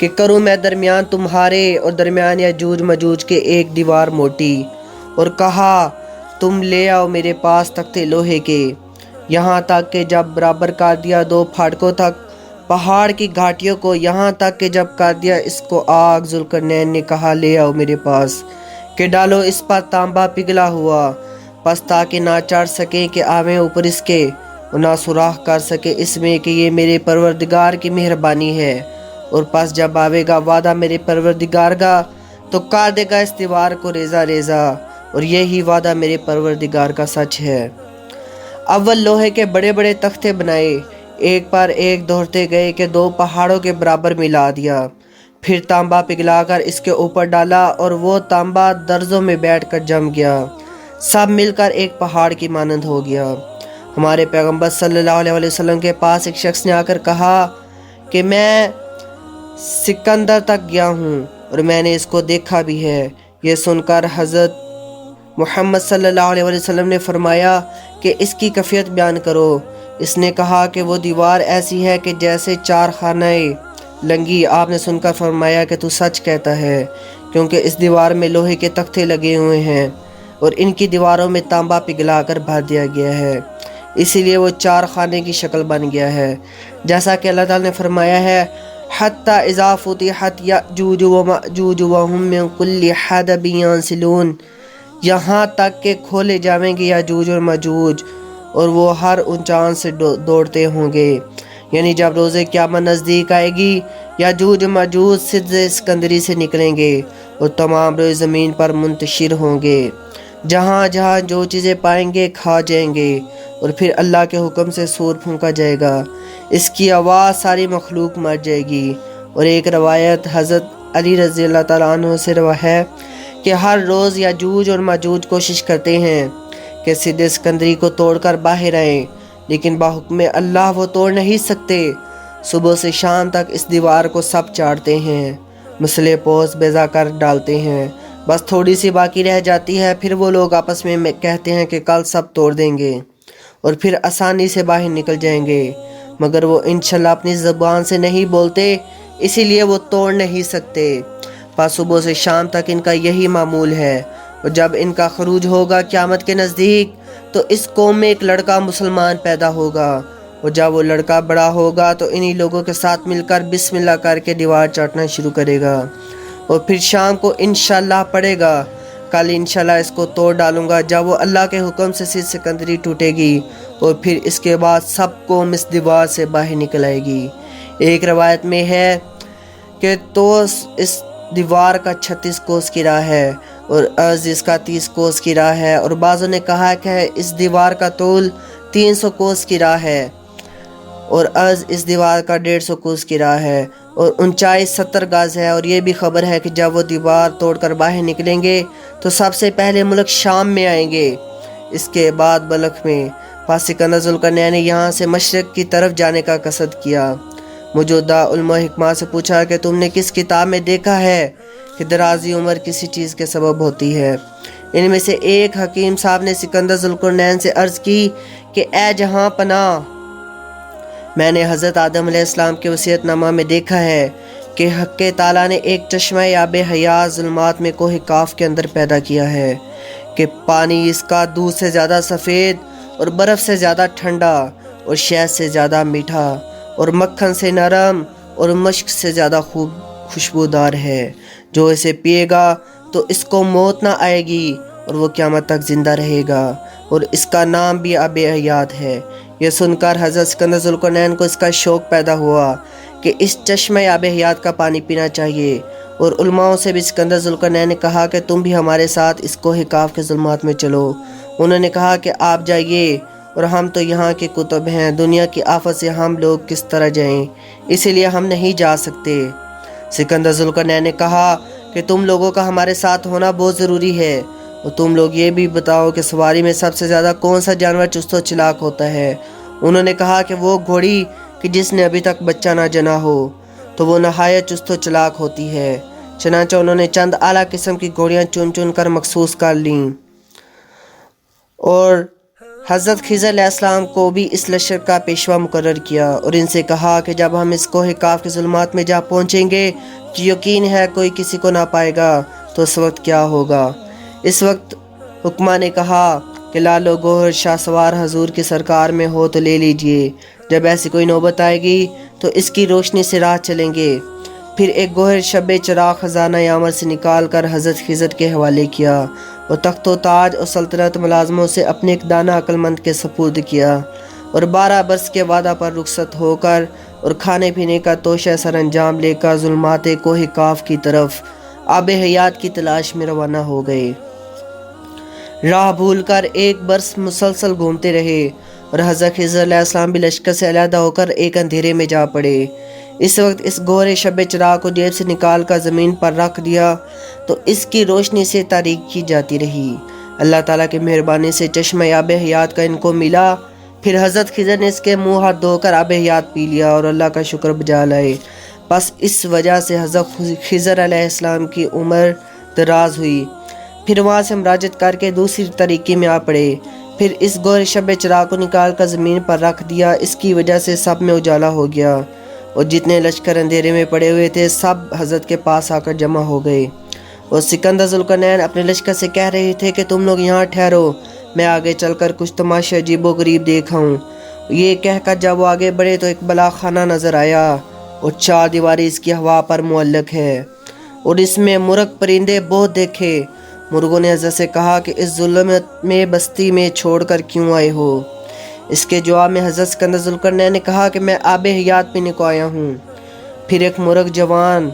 کہ کروں میں درمیان تمہارے اور درمیان یاجوج ماجوج کے ایک دیوار موٹی، اور کہا تم لے آؤ میرے پاس تختے لوہے کے، یہاں تک کہ جب برابر کر دیا 2 پھاٹکوں تک پہاڑ کی گھاٹیوں کو، یہاں تک کہ جب کر دیا اس کو آگ، ذوالقرنین نے کہا لے آؤ میرے پاس کہ ڈالو اس پر تانبا پگھلا ہوا، پس تاکہ نہ چڑھ سکیں کہ آویں اوپر اس کے، اور نہ سوراخ کر سکے اس میں کہ یہ میرے پروردگار کی مہربانی ہے، اور پس جب آوے گا وعدہ میرے پروردگار کا تو کر دے گا اس دیوار کو ریزہ ریزہ، اور یہی وعدہ میرے پروردگار کا سچ ہے۔ اول لوہے کے بڑے بڑے تختے بنائے، ایک پر ایک دوہرتے گئے کہ 2 پہاڑوں کے برابر ملا دیا، پھر تانبا پگھلا کر اس کے اوپر ڈالا، اور وہ تانبا درزوں میں بیٹھ کر جم گیا، سب مل کر ایک پہاڑ کی مانند ہو گیا۔ ہمارے پیغمبر صلی اللہ علیہ وسلم کے پاس ایک شخص نے آ کر کہا کہ میں سکندر تک گیا ہوں اور میں نے اس کو دیکھا بھی ہے۔ یہ سن کر حضرت محمد صلی اللہ علیہ وسلم نے فرمایا کہ اس کی کیفیت بیان کرو۔ اس نے کہا کہ وہ دیوار ایسی ہے کہ جیسے 4 خانہ لنگی۔ آپ نے سن کر فرمایا کہ تو سچ کہتا ہے، کیونکہ اس دیوار میں لوہے کے تختے لگے ہوئے ہیں اور ان کی دیواروں میں تانبا پگھلا کر بھر دیا گیا ہے، اسی لیے وہ 4 خانے کی شکل بن گیا ہے، جیسا کہ اللہ تعالیٰ نے فرمایا ہے حَتَّى إِذَا فُتِحَتْ يَأْجُوجُ وَمَأْجُوجُ وَهُمْ مِنْ كُلِّ حَدَبٍ يَنْسِلُونَ، یہاں تک کہ کھولے جائیں گے یاجوج اور ماجوج، اور وہ ہر اونچان سے دوڑتے ہوں گے، یعنی جب روز قیامت نزدیک آئے گی یاجوج و ماجوج سدھ اسکندری سے نکلیں گے اور تمام روئے زمین پر منتشر ہوں گے، جہاں جہاں جو چیزیں پائیں گے کھا جائیں گے، اور پھر اللہ کے حکم سے سور پھونکا جائے گا، اس کی آواز ساری مخلوق مر جائے گی۔ اور ایک روایت حضرت علی رضی اللہ تعالیٰ عنہ سے ہے کہ ہر روز یاجوج اور ماجوج کوشش کرتے ہیں کہ سدھ اسکندری کو توڑ کر باہر آئیں، لیکن بحکم اللہ وہ توڑ نہیں سکتے۔ صبح سے شام تک اس دیوار کو سب چاڑتے ہیں، مسلح پوش بیضا کر ڈالتے ہیں، بس تھوڑی سی باقی رہ جاتی ہے، پھر وہ لوگ آپس میں کہتے ہیں کہ کل سب توڑ دیں گے اور پھر آسانی سے باہر نکل جائیں گے، مگر وہ انشاءاللہ اپنی زبان سے نہیں بولتے، اسی لیے وہ توڑ نہیں سکتے۔ پس صبح سے شام تک ان کا یہی معمول ہے، اور جب ان کا خروج ہوگا قیامت کے نزدیک تو اس قوم میں ایک لڑکا مسلمان پیدا ہوگا، اور جب وہ لڑکا بڑا ہوگا تو انہی لوگوں کے ساتھ مل کر بسم اللہ کر کے دیوار چاٹنا شروع کرے گا، اور پھر شام کو انشاءاللہ پڑے گا کل انشاءاللہ اس کو توڑ ڈالوں گا، جب وہ اللہ کے حکم سے سدھ سکندری ٹوٹے گی، اور پھر اس کے بعد سب قوم اس دیوار سے باہر نکل آئے گی۔ ایک روایت میں ہے کہ تو اس دیوار کا 36 کوس کی راہ ہے اور عرض اس کا 30 کوس کی راہ ہے، اور بعضوں نے کہا کہ اس دیوار کا طول 300 کوس کی راہ ہے اور عرض اس دیوار کا 150 کوس کی راہ ہے، اور اونچائی 70 گز ہے۔ اور یہ بھی خبر ہے کہ جب وہ دیوار توڑ کر باہر نکلیں گے تو سب سے پہلے ملک شام میں آئیں گے، اس کے بعد بلخ میں۔ پس سکندر ذوالقرنین نے یہاں سے مشرق کی طرف جانے کا قصد کیا۔ موجودہ علماء حکمہ سے پوچھا کہ تم نے کس کتاب میں دیکھا ہے کہ درازی عمر کسی چیز کے سبب ہوتی ہے؟ ان میں سے ایک حکیم صاحب نے سکندر ذوالقرنین سے عرض کی کہ اے جہاں پناہ، میں نے حضرت آدم علیہ السلام کے وصیت نامہ میں دیکھا ہے کہ حق تعالیٰ نے ایک چشمہ آب حیات ظلمات میں کوہ کاف کے اندر پیدا کیا ہے کہ پانی اس کا دودھ سے زیادہ سفید اور برف سے زیادہ ٹھنڈا اور شہد سے زیادہ میٹھا اور مکھن سے نرم اور مشک سے زیادہ خوشبودار ہے۔ جو اسے پیے گا تو اس کو موت نہ آئے گی اور وہ قیامت تک زندہ رہے گا، اور اس کا نام بھی آب حیات ہے۔ یہ سن کر حضرت سکندر ذوالقرنین کو اس کا شوق پیدا ہوا کہ اس چشمہ آب حیات کا پانی پینا چاہیے، اور علماء سے بھی سکندر ذوالقرنین نے کہا کہ تم بھی ہمارے ساتھ اس کوہ کاف کے ظلمات میں چلو۔ انہوں نے کہا کہ آپ جائیے، اور ہم تو یہاں کے کتب ہیں، دنیا کی آفت سے ہم لوگ کس طرح جائیں، اسی لیے ہم نہیں جا سکتے۔ سکندر ذوالقرنین نے کہا کہ تم لوگوں کا ہمارے ساتھ ہونا بہت ضروری ہے، اور تم لوگ یہ بھی بتاؤ کہ سواری میں سب سے زیادہ کون سا جانور چست و چلاک ہوتا ہے؟ انہوں نے کہا کہ وہ گھوڑی کہ جس نے ابھی تک بچہ نہ جنا ہو، تو وہ نہایت چست و چلاک ہوتی ہے۔ چنانچہ انہوں نے چند اعلیٰ قسم کی گھوڑیاں چن چن کر مخصوص کر لیں، اور حضرت خضر علیہ السلام کو بھی اس لشکر کا پیشوا مقرر کیا اور ان سے کہا کہ جب ہم اس کوہ کاف کے ظلمات میں جا پہنچیں گے کہ یقین ہے کوئی کسی کو نہ پائے گا تو اس وقت کیا ہوگا۔ اس وقت حکمہ نے کہا کہ لالو گوہر شاہ سوار حضور کی سرکار میں ہو تو لے لیجئے، جب ایسی کوئی نوبت آئے گی تو اس کی روشنی سے راہ چلیں گے۔ پھر ایک گوہر شب چراغ خزانہ یامر سے نکال کر حضرت خضر کے حوالے کیا اور تخت و تاج اور سلطنت ملازموں سے اپنے ایک دانہ عقل مند کے سپرد کیا اور 12 برس کے وعدہ پر رخصت ہو کر اور کھانے پینے کا توشہ سر انجام لے کر ظلمات کوہ کاف کی طرف آب حیات کی تلاش میں روانہ ہو گئے۔ راہ بھول کر ایک برس مسلسل گھومتے رہے اور حضرت خضر علیہ السلام بھی لشکر سے علیحدہ ہو کر ایک اندھیرے میں جا پڑے۔ اس وقت اس گہرے شب چراغ کو جیب سے نکال کر زمین پر رکھ دیا تو اس کی روشنی سے تاریک کی جاتی رہی۔ اللہ تعالیٰ کی مہربانی سے چشمہ آب حیات کا ان کو ملا۔ پھر حضرت خضر نے اس کے منہ ہاتھ دھو کر آب حیات پی لیا اور اللہ کا شکر بجا لائے۔ بس اس وجہ سے حضرت خضر علیہ السلام کی عمر دراز ہوئی۔ پھر وہاں سے مراجعت کر کے دوسری طریقے میں آ پڑے۔ پھر اس گہرے شب چراغ کو نکال کر زمین پر رکھ دیا۔ اس کی وجہ سے سب میں اجالا ہو گیا اور جتنے لشکر اندھیرے میں پڑے ہوئے تھے سب حضرت کے پاس آ کر جمع ہو گئے۔ اور سکندر ذوالقرنین اپنے لشکر سے کہہ رہے تھے کہ تم لوگ یہاں ٹھہرو، میں آگے چل کر کچھ تماشے عجیب و غریب دیکھاؤں۔ یہ کہہ کر جب وہ آگے بڑھے تو ایک بلا خانہ نظر آیا اور 4 دیواری اس کی ہوا پر معلق ہے اور اس میں مرغ پرندے بہت دیکھے۔ مرغوں نے حضرت سے کہا کہ اس ظلمت میں بستی میں چھوڑ کر کیوں آئے ہو؟ اس کے جواب میں حضرت سکندر ذوالقرنین نے کہا کہ میں آب حیات پینے کو آیا ہوں۔ پھر ایک مرغ جوان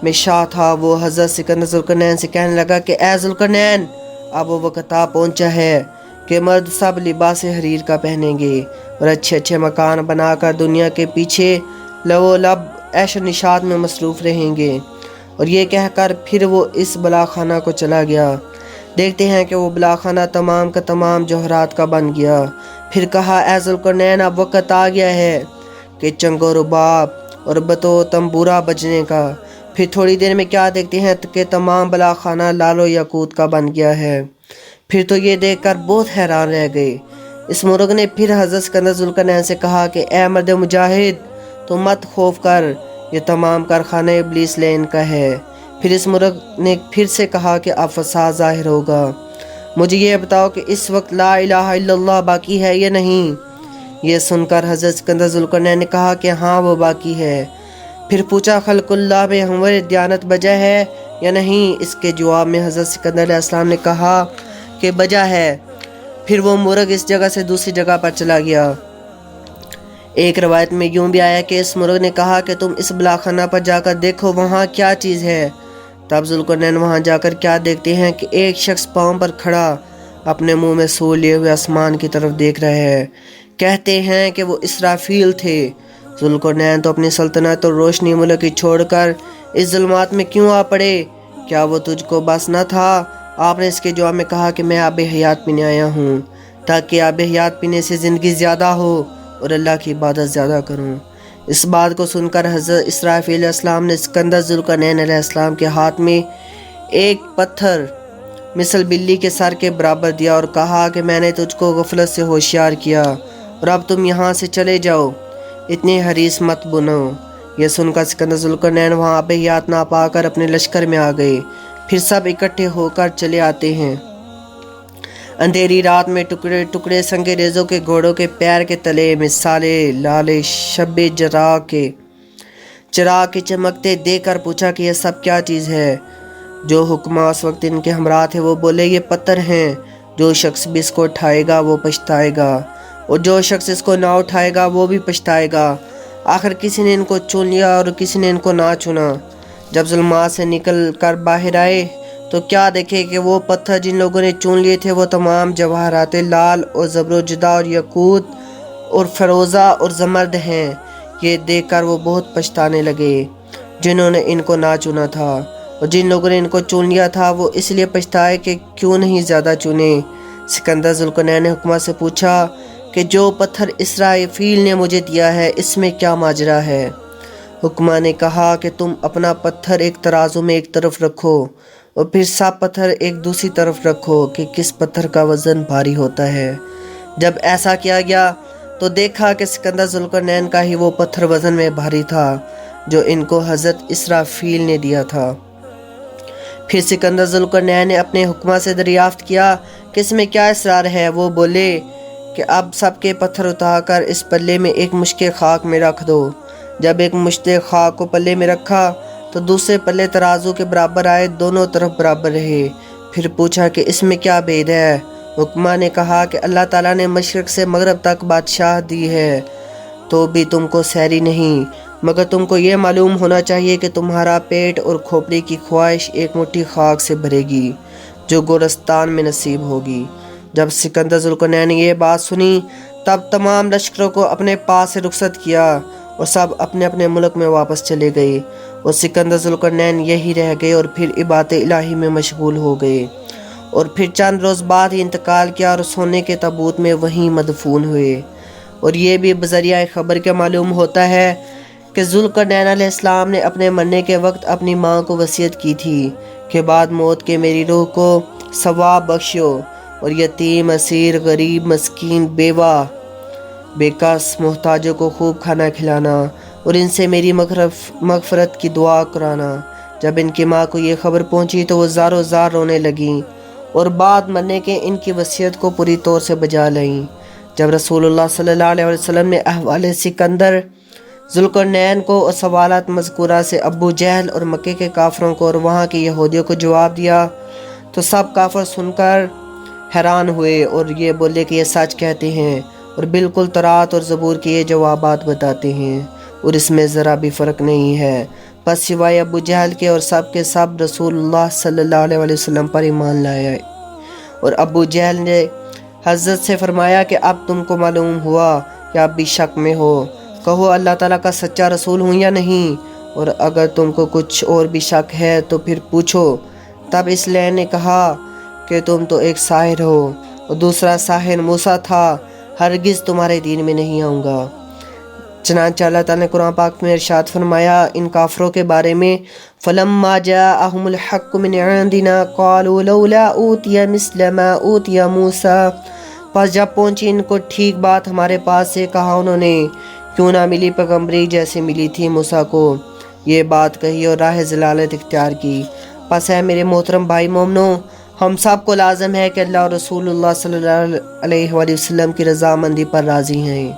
میں شاہ تھا، وہ حضرت سکندر ذوالقرنین سے کہنے لگا کہ اے ذوالقرنین، اب وہ وقت آ پہنچا ہے کہ مرد سب لباس حریر کا پہنیں گے اور اچھے اچھے مکان بنا کر دنیا کے پیچھے لو لب عیش و نشاط میں مصروف رہیں گے۔ اور یہ کہہ کر پھر وہ اس بلا خانہ کو چلا گیا۔ دیکھتے ہیں کہ وہ بلا خانہ تمام کا تمام جوہرات کا بن گیا۔ پھر کہا اے ذوالقرنین، اب وقت آ گیا ہے کہ چنگ و رباب اور بتو تنبورہ بجنے کا۔ پھر تھوڑی دیر میں کیا دیکھتے ہیں کہ تمام بلا خانہ لال و یاقوت کا بن گیا ہے۔ پھر تو یہ دیکھ کر بہت حیران رہ گئے۔ اس مرغ نے پھر حضرت سکندر ذوالقرنین سے کہا کہ اے مرد مجاہد، تو مت خوف کر، یہ تمام کارخانہ ابلیس لین کا ہے۔ پھر اس مرغ نے پھر سے کہا کہ اب فساد ظاہر ہوگا، مجھے یہ بتاؤ کہ اس وقت لا الہ الا اللہ باقی ہے یا نہیں؟ یہ سن کر حضرت سکندر ذوالقرنین نے کہا کہ ہاں وہ باقی ہے۔ پھر پوچھا خلق اللہ میں ہمارے دیانت بجا ہے یا نہیں؟ اس کے جواب میں حضرت سکندر علیہ السلام نے کہا کہ بجا ہے۔ پھر وہ مرغ اس جگہ سے دوسری جگہ پر چلا گیا۔ ایک روایت میں یوں بھی آیا کہ اس مرغ نے کہا کہ تم اس بلا خانہ پر جا کر دیکھو وہاں کیا چیز ہے۔ تب ذوالقرنین وہاں جا کر کیا دیکھتے ہیں کہ ایک شخص پاؤں پر کھڑا اپنے منہ میں سور لیے ہوئے آسمان کی طرف دیکھ رہے ہے۔ کہتے ہیں کہ وہ اسرافیل تھے۔ ذوالقرنین تو اپنی سلطنت اور روشنی ملکی چھوڑ کر اس ظلمات میں کیوں آ پڑے؟ کیا وہ تجھ کو بس نہ تھا؟ آپ نے اس کے جواب میں کہا کہ میں آب حیات پینے آیا ہوں تاکہ آب حیات پینے سے زندگی زیادہ ہو اور اللہ کی عبادت زیادہ کروں۔ اس بات کو سن کر حضرت اسرافیل علیہ السلام نے سکندر ذوالقرنین علیہ السلام کے ہاتھ میں ایک پتھر مثل بلی کے سر کے برابر دیا اور کہا کہ میں نے تجھ کو غفلت سے ہوشیار کیا اور اب تم یہاں سے چلے جاؤ، اتنی حریص مت بنو۔ یہ سن کر سکندر ذوالقرنین وہاں آب حیات نہ پا کر اپنے لشکر میں آ گئے۔ پھر سب اکٹھے ہو کر چلے آتے ہیں۔ اندھیری رات میں ٹکڑے ٹکڑے سنگے ریزوں کے گھوڑوں کے پیر کے تلے مثالے لالے شب چراغ کے چمکتے دیکھ کر پوچھا کہ یہ سب کیا چیز ہے؟ جو حکمہ اس وقت ان کے ہمراہ تھے وہ بولے یہ پتھر ہیں، جو شخص بھی اس کو اٹھائے گا وہ پچھتائے گا اور جو شخص اس کو نہ اٹھائے گا وہ بھی پچھتائے گا۔ آخر کسی نے ان کو چن لیا اور کسی نے ان کو نہ چنا۔ جب ظلمات سے نکل کر باہر آئے تو کیا دیکھے کہ وہ پتھر جن لوگوں نے چون لیے تھے وہ تمام جواہرات لال اور زبرجدہ اور یاقوت اور فیروزہ اور زمرد ہیں۔ یہ دیکھ کر وہ بہت پچھتانے لگے جنہوں نے ان کو نہ چنا تھا، اور جن لوگوں نے ان کو چون لیا تھا وہ اس لیے پچھتائے کہ کیوں نہیں زیادہ چنے۔ سکندر ذوالقرنین نے حکمہ سے پوچھا کہ جو پتھر اسرافیل نے مجھے دیا ہے اس میں کیا ماجرا ہے؟ حکمہ نے کہا کہ تم اپنا پتھر ایک ترازو میں ایک طرف رکھو اور پھر سب پتھر ایک دوسری طرف رکھو کہ کس پتھر کا وزن بھاری ہوتا ہے۔ جب ایسا کیا گیا تو دیکھا کہ سکندر ذوالقرنین کا ہی وہ پتھر وزن میں بھاری تھا جو ان کو حضرت اسرافیل نے دیا تھا۔ پھر سکندر ذوالقرنین نے اپنے حکماں سے دریافت کیا کہ اس میں کیا اسرار ہے۔ وہ بولے کہ اب سب کے پتھر اتار کر اس پلے میں ایک مشت خاک میں رکھ دو۔ جب ایک مشت خاک کو پلے میں رکھا تو دوسرے پلے ترازو کے برابر آئے، دونوں طرف برابر رہے۔ پھر پوچھا کہ اس میں کیا بید ہے؟ حکماں نے کہا کہ اللہ تعالیٰ نے مشرق سے مغرب تک بادشاہ دی ہے تو بھی تم کو سیری نہیں، مگر تم کو یہ معلوم ہونا چاہیے کہ تمہارا پیٹ اور کھوپڑی کی خواہش ایک مٹھی خاک سے بھرے گی جو گورستان میں نصیب ہوگی۔ جب سکندر ذوالقرنین نے یہ بات سنی تب تمام لشکروں کو اپنے پاس سے رخصت کیا اور سب اپنے اپنے ملک میں واپس چلے گئے، اور سکندر ذوالقرنین یہی رہ گئے اور پھر عبادت الہی میں مشغول ہو گئے، اور پھر چند روز بعد ہی انتقال کیا اور سونے کے تابوت میں وہیں مدفون ہوئے۔ اور یہ بھی بذریعہ خبر کے معلوم ہوتا ہے کہ ذوالقرنین علیہ السلام نے اپنے مرنے کے وقت اپنی ماں کو وصیت کی تھی کہ بعد موت کے میری روح کو ثواب بخشو اور یتیم، اسیر، غریب، مسکین، بیوہ، بے کس، محتاجوں کو خوب کھانا کھلانا اور ان سے میری مغفرت کی دعا کرانا۔ جب ان کی ماں کو یہ خبر پہنچی تو وہ زاروں زار رونے لگیں اور بعد مرنے کے ان کی وصیت کو پوری طور سے بجا لائیں۔ جب رسول اللہ صلی اللہ علیہ وسلم نے احوال سکندر ذوالقرنین کو اور سوالات مذکورہ سے ابو جہل اور مکے کے کافروں کو اور وہاں کے یہودیوں کو جواب دیا تو سب کافر سن کر حیران ہوئے اور یہ بولے کہ یہ سچ کہتے ہیں اور بالکل تورات اور زبور کے یہ جوابات بتاتے ہیں اور اس میں ذرا بھی فرق نہیں ہے، بس سوائے ابو جہل کے، اور سب کے سب رسول اللہ صلی اللہ علیہ وسلم پر ایمان لائے۔ اور ابو جہل نے حضرت سے فرمایا کہ اب تم کو معلوم ہوا کہ اب بھی شک میں ہو، کہو اللہ تعالیٰ کا سچا رسول ہوں یا نہیں، اور اگر تم کو کچھ اور بھی شک ہے تو پھر پوچھو۔ تب اس لیے نے کہا کہ تم تو ایک ساحر ہو اور دوسرا ساحر موسیٰ تھا، ہرگز تمہارے دین میں نہیں آؤں گا۔ چنانچہ اللہ تعالیٰ نے قرآن پاک میں ارشاد فرمایا ان کافروں کے بارے میں، فَلَمَّا جَاءَهُمُ الْحَقُّ مِنْ عِنْدِنَا قَالُوا لَوْلَا أُوتِيَ مِثْلَ مَا أُوتِيَ مُوسَىٰ، پس جب پہنچی ان کو ٹھیک بات ہمارے پاس سے، کہا انہوں نے کیوں نہ ملی پیغمبری جیسے ملی تھی موسیٰ کو۔ یہ بات کہی اور راہ ضلالت اختیار کی۔ پس ہے میرے محترم بھائی مومنو، ہم سب کو لازم ہے کہ اللہ اور رسول اللہ صلی اللہ علیہ وآلہ وسلم کی رضامندی پر راضی ہیں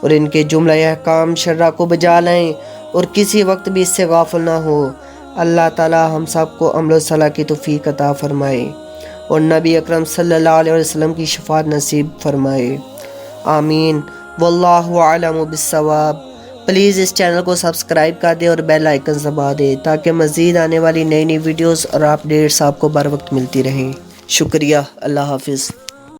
اور ان کے جملہ احکام شرع کو بجا لائیں اور کسی وقت بھی اس سے غافل نہ ہو۔ اللہ تعالی ہم سب کو عمل و صلاح کی توفیق عطا فرمائے اور نبی اکرم صلی اللہ علیہ وسلم کی شفاعت نصیب فرمائے، آمین۔ واللہ اعلم بالصواب۔ پلیز اس چینل کو سبسکرائب کر دیں اور بیل آئیکن دبا دیں تاکہ مزید آنے والی نئی ویڈیوز اور اپڈیٹس آپ کو بر وقت ملتی رہیں۔ شکریہ، اللہ حافظ۔